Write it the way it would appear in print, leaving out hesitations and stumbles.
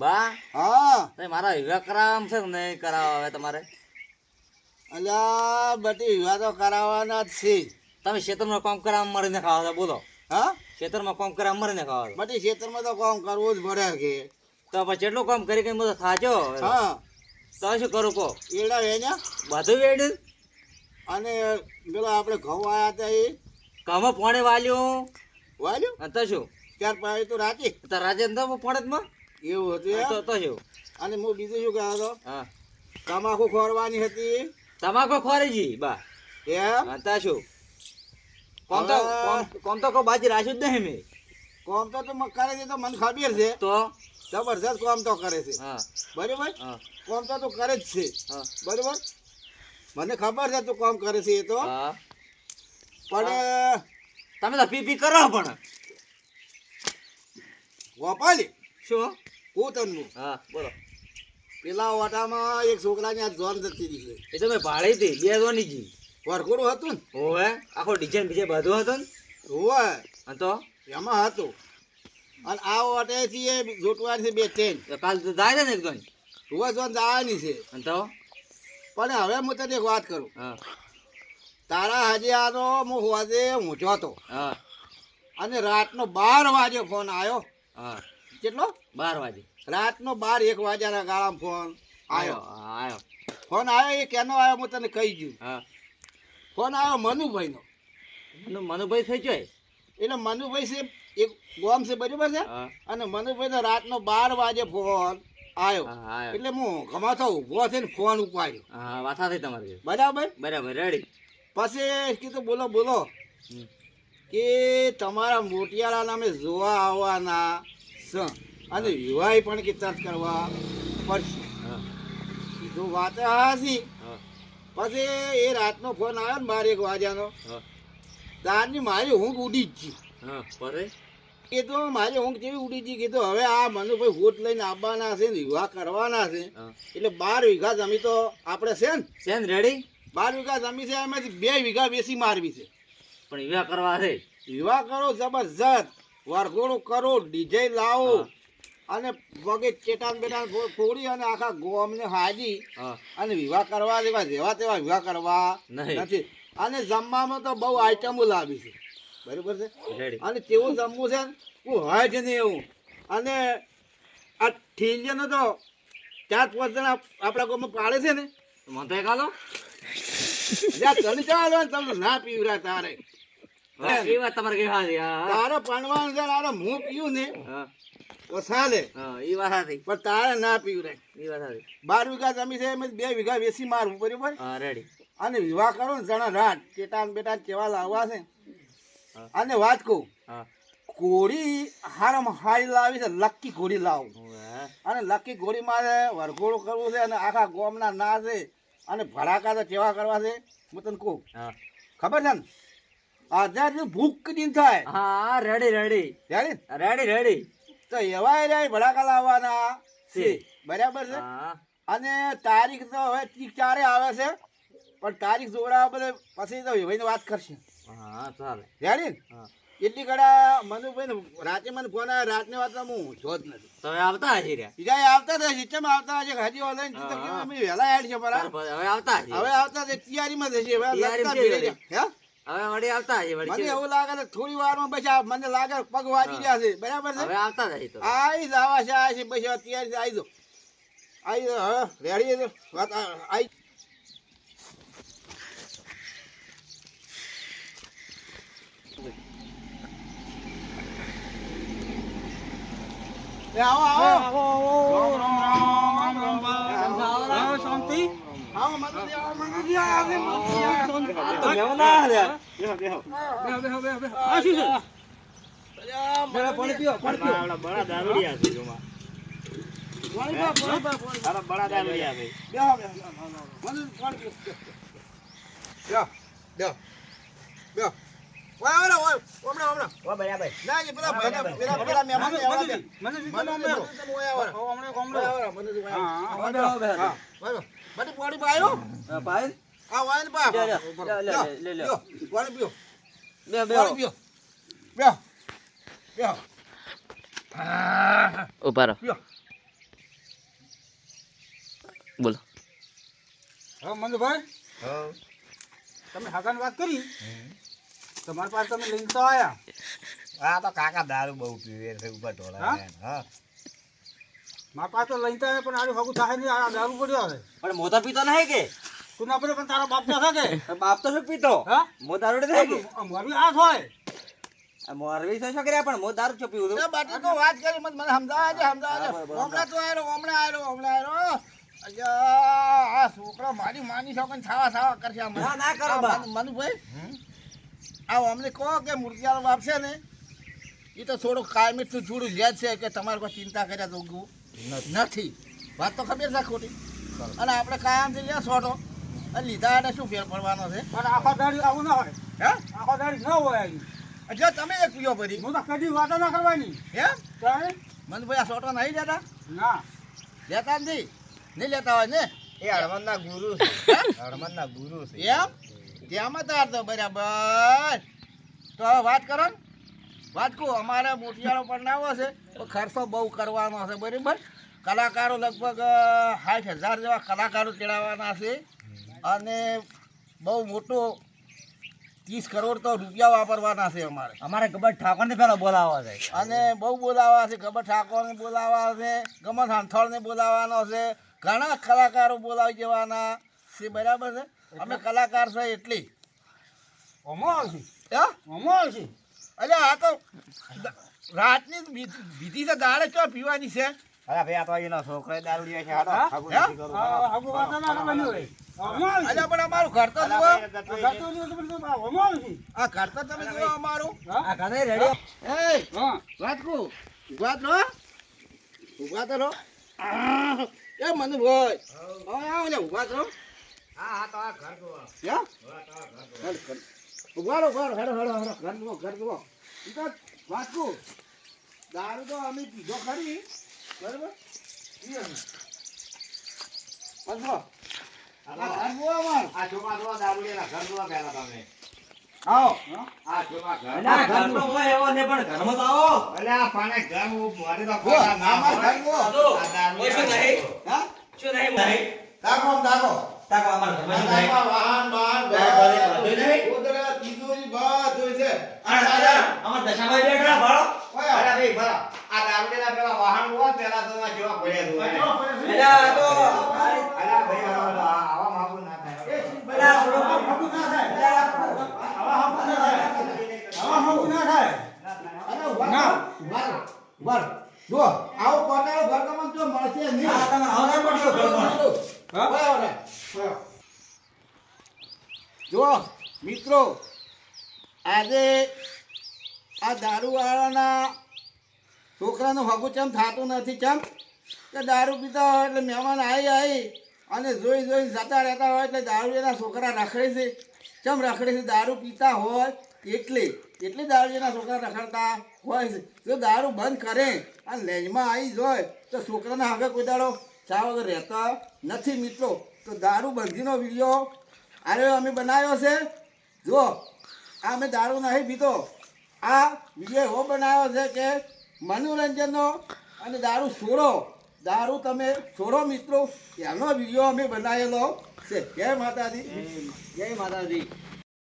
બા હા તે મારા વિવાહ કરાવવા છે કે નહીં કરાવવા હવે તમારે? અલ્યા બધી વિવાહ તો કરાવવાના જ છે. તમે ખેતરમાં કામ કરાવવા મરીને ખાવા છો, બોલો. હા ખેતરમાં કામ કરાવવા મરીને ખાવા છો. બધી ખેતરમાં તો કામ કરવું જ પડે કે. તો પછી કેટલું કામ કરી કઈ બધો થાચો. હા તો શું કરું કહો? એડા વેણ્યા બધું વેડ્યું. અને પેલા આપણે ઘઉં આવ્યા હતા એ કામમાં પોણે વાલ્યું. વાલ્યું અને તો શું? ત્યાર પછી તો રાતે તો રાજેન્દ્ર પોણે એવું હતું એમ? તો શું? અને હું બીજું શું કહેતો હતો? હા, તમાકુ ખોરવાની હતી તમાકુ ખોરી જી બા. એમ? હા, તો શું? કોમ તો કોઈ બાજી રાખ્યું જ નહીં મેં. કોમ તો કરે છે તો મને ખબર છે. તો જબરજસ્ત કોમ તો કરે છે. હા બરોબર હા કોમ તો તું કરે જ છે. હા બરોબર મને ખબર છે તું કામ કરે છે એ તો. હા. પણ તમે તો પી કરો પણ. ગોપાલી શું? હું તનનું હા બોલો. પેલા ઓટામાં એક છોકરાની આ જોન જતી રહી છે. એ તો મેં ભાડી હતી 2 જોની જી. વરઘોડું હતું ને ઓવે આખો ડિઝાઇન બીજે બધું હતું ને. હોય હા તો એમાં હતું. અને આ ઓટેથી એ જોટવાની છે 2 ટ્રેન. કાલ તો જાય ને એકદમ. હુવા જોન જવાની છે. અને તો પણ હવે હું તને એક વાત કરું. હા તારા હજી આનો હું હોજે ઊંચો હતો હા અને રાતનો 12 વાગે ફોન આવ્યો. હા કેટલો? 12 વાગે રાતનો 12-1 વાગ્યાના ગાળામાં ફોન આવ્યો. આવ્યો. ફોન આવ્યો એ કેનો આવ્યો હું તને કહી ગયું. હા ફોન આવ્યો મનુભાઈનો. મનુભાઈ થઈ જાય. એટલે મનુભાઈ છે એક ગોમ છે બરાબર છે. હા અને મનુભાઈનો રાતનો 12 વાગે ફોન આવ્યો. હા આવ્યો. એટલે હું ગમાતો ઊભો થઈને ફોન ઉપાડ્યો. હા વાત થઈ તમારી. બરાબર બરાબર રેડી. પછી કીધું બોલો બોલો કે તમારા મોટિયાળા નામે જોવા આવવાના છે અને વિવાહ પણ કે તરત કરવા પડશે. હા કીધું વાત હાસી. હા પછી એ રાતનો ફોન આવ્યો ને 12-1 વાગ્યાનો. હા તારની મારી ઊંઘ ઉડી જ ગઈ. હા પરે કીધું મારી ઊંઘ જેવી ઉડી ગઈ. કીધું હવે આ મનુભાઈ હોટ લઈને આવવાના છે ને વિવાહ કરવાના છે. હા એટલે 12 વીઘા જમી તો આપણે છે ને સેન રેડી. 12 વીઘા જમી છે એમાંથી 2 વીઘા વેસી મારવી છે. પણ વિવાહ કરવા છે. વિવાહ કરો જબરજસ્ત વરઘોડું કરો ડીજે લાવો અને વગે ચેટાન બેટાન ફોડી અને આખા ગોમને હાજી હા અને વિવાહ કરવા જેવા તેવા વિવાહ કરવા નહીં. નથી. અને જમવામાં તો બહુ આઈટમો લાવી છે બરાબર છે. રેડી. અને કેવું જમવું છે ને હું હોય જ નહીં એવું. અને આ ઠીંજનો તો 4-5 જણા આપણા ગામમાં પાડે છે ને. મને તો એક આલો. જ્યાં તને ચાલો ને તમને ના પીવરા તારે એ વાત તમારે કેવી હારી. હા તારે પાણવાનું છે ને આરે હું પીવું ને હા તો ચાલે હા એ વાત હતી. પણ તારે ના પીવરે. એ વાત હતી. 12 વીઘા જમી છે એમાં 2 વીઘા વેસી મારવું બરાબર. હા રેડી. અને વિવાહ કરો ને જણા રાત ચેટાન બેટાન કેવા લાવવા છે. હા. અને વાત કહું હા ઘોડી હારામાં હારી લાવી છે લક્કી ઘોડી લાવું. ઓવે. અને લક્કી ઘોડી મારે વરઘોડું કરવું છે અને આખા ગોમના ના છે અને ભડાકા તો કેવા કરવા છે હું તને કહું હા ખબર છે ને. આજાદ ભૂખ દિન થાય હા રેડી રેડી જાણી રેડી રેડી. તો એવા રે ભડાકા લાવવાના છે બરાબર છે. હા અને તારીખ તો હવે 4 આવે છે પણ તારીખ જોડાવા બધે પછી તો ભાઈને વાત કરશે હા ચાલે. જાણી ને. હા એટલી કડા મનુભાઈ રાતે મને ફોન આવ્યો રાતની વાત હું જો જ નથી. તો હવે આવતા હજી રહ્યા. બીજા આવતા હતા સિસ્ટમ આવતા હશે હજી ઓનલાઈન તો કેવું અમે વહેલા એડ છે બરાબર. હવે આવતા હજી. હવે આવતા છે તૈયારીમાં થશે હવે તૈયારીમાં લગતા છે ભીડે વળી. હે હવે વળી આવતા હજી મને વળી. એવું લાગે છે થોડી વારમાં પછી આ મને લાગે પગ વાગી ગયા છે બરાબર છે. હવે આવતા હજી તો. આઈ જવા છે આ છે પછી હવે તૈયારી આવી દો આવી દો હવે રેડી વાત આવી આવો આવો શાંતિ. આવો મનુજી આવો તો મેં ના રહ્યા. આ શું છે? પાણી પીઓ પાણી પીઓ. બડા દારૂડિયા છે જોમાં. તારા બડા દારૂડિયા છે. ઓ બરાબર. હા, ભાઈ બે બે ઉભા રહો. બોલો. હવે મનુભાઈ હો. તમે હાકાની વાત કરી તમારી પાસે તમે લઈને તો આયા આ તો કાકા દારૂ બહુ પીવે છે ઉપર ઢોળા હા મારા પાસે તો લઈને તો આયા પણ આડું ફગું થાય નહીં આ દારૂ પડ્યો હવે પણ મોટા પીતો નહીં કે તું ના પડે પણ તારો બાપ તો છે કે બાપ તો શું પીતો હા મો દારૂ નહીં કે મારું આ હોય મોરવી તો શું કર્યા પણ મો દારૂ છો પીવું એ બાટી તો વાત કરી મને સમજાવવા દે હમણાં તો આયરો આ છોકરો મારી માની છોકન થાવા કરશે આ મને. ના, ના કરો બા. આ મનુભાઈ આ અમને કહો કે મૂર્તિયાળો બાપ છે ને એ તો થોડું કાયમી તો થોડું લે છે કે તમારે કોઈ ચિંતા કર્યા તો નથી વાત તો ખબર છે ખોટી અને આપણે કાયમથી લે છોટો અને લીધા એટલે શું ફેર પડવાનો છે પણ આખો દાડી આવું ના હોય હે આખો દાડી ન હોય અહીં. જો તમે એક પીઓ ભરી હું તો કદી વાતો ના કરવાની હે તારે મનુભાઈ આ છોટો નહીં લેતા ના લેતા નથી નહીં લેતા હોય ને એ હળવદના ગુરુ છે હળવદના ગુરુ છે એમ ત્યાં તાર તો બરાબર તો હવે વાત કરો ને વાત કહું અમારે મોટિયાળો બનાવવો છે તો ખર્ચો બહુ કરવાનો છે બરાબર કલાકારો લગભગ 60,000 જેવા કલાકારો તેડાવવાના છે અને બહુ મોટો 30 કરોડ તો રૂપિયા વાપરવાના છે અમારે ગબર ઠાકોર ને પેલા બોલાવવા છે અને બહુ બોલાવવા છે ગબર ઠાકોરને બોલાવવા છે ગમન હાંથોળને બોલાવવાનો છે ઘણા કલાકારો બોલાવી જવાના છે બરાબર છે અમે કલાકાર છે એટલી ઓમો આવશે હે ઓમો આવશે અલ્યા આ તો રાતની વિધિ છે દાડે ચો પીવાની છે અરે ભાઈ આ તો એનો છોકરો દારૂ લે છે હાલો હા? ઠાકોર હે? નથી કરવું. આગુ વાતો ના કરવાની હોય ઓમો આવશે અલ્યા પણ અમારું ઘર તો અલા જુઓ ભાઈ, ગતો એ- ગાતો નહીં તો બધું ઓમો આવશે આ ઘર તો તમે જુઓ અમારું આ કાને રેડી એ હા વાત કહું ઉભા તો રહો ઉભા તો રહો એ મને ભાઈ હવે આવો ને ઉભા તો રહો હા હા તો આ ઘર જુઓ. હે ઉભા રહો હેડો ઘર જુઓ ઈ તો વાત કહું દારૂ તો અમે પીધો ખરી બરાબર પીએ અમે. બસ લો. આ ઘર જુઓ અમારું. આ છોકરા જુઓ દારૂ લેના ઘર જુઓ પહેલા તમે આવો આ છોકરા ઘર ના ઘરનો હોય એવો ને પણ ઘરમાં તો આવો અલે આ પાને ઘર મારે તો જુઓ, અમારું ઘર જુઓ. આ દારૂ ઓય શું નહીં હા શું નહીં નહીં તાકો તાકો અમાર ઘરમાં શું નહીં વાહન બધું નહીં ઉધરા તિજોરી બધું છે અમાર દશામાં બેઠા ભાળો ઓય અરે ભાઈ ભલા આ દારૂ લેના પેલા વાહન હોય પેલા તો એમાં જેવા પડ્યા છે એટલે આ તો અલા ભાઈ આવા માગું ના થાય પેલા થોડો હાગુ ના થાય આવા હાગુ ના થાય આવા હાગુ ના થાય અરે ઉભા ઉભા જો આવો કોટાળો ઘર તમને જો મળશે નહીં આ તમે આવનાર પડ્યો ઘરમાં હા? ઓય ઓય જો મિત્રો આજે આ દારૂવાળાના છોકરાનું હગું ચમ થતું નથી ચમ કે દારૂ પીતા હોય એટલે મહેમાન આવી અને જોઈને જતા રહેતા હોય એટલે દારૂડિયાના છોકરા રખડે છે ચમ રખડે છે દારૂ પીતા હોય એટલે દારૂડિયાના છોકરા રખડતા હોય છે જો દારૂ બંધ કરે અને લેજમાં આવી જાય તો છોકરાના હવે કોઈ દાડો ચા વગર રહેતા નથી મિત્રો તો દારૂ બંધીનો વિડીયો આરે અમે બનાવ્યો છે જો આ અમે દારૂ નહીં પીતો આ વિડીયો એવો બનાવ્યો છે કે મનોરંજનનો અને દારૂ તમે છોડો મિત્રો એનો વિડીયો અમે બનાવેલો છે જય માતાજી જય માતાજી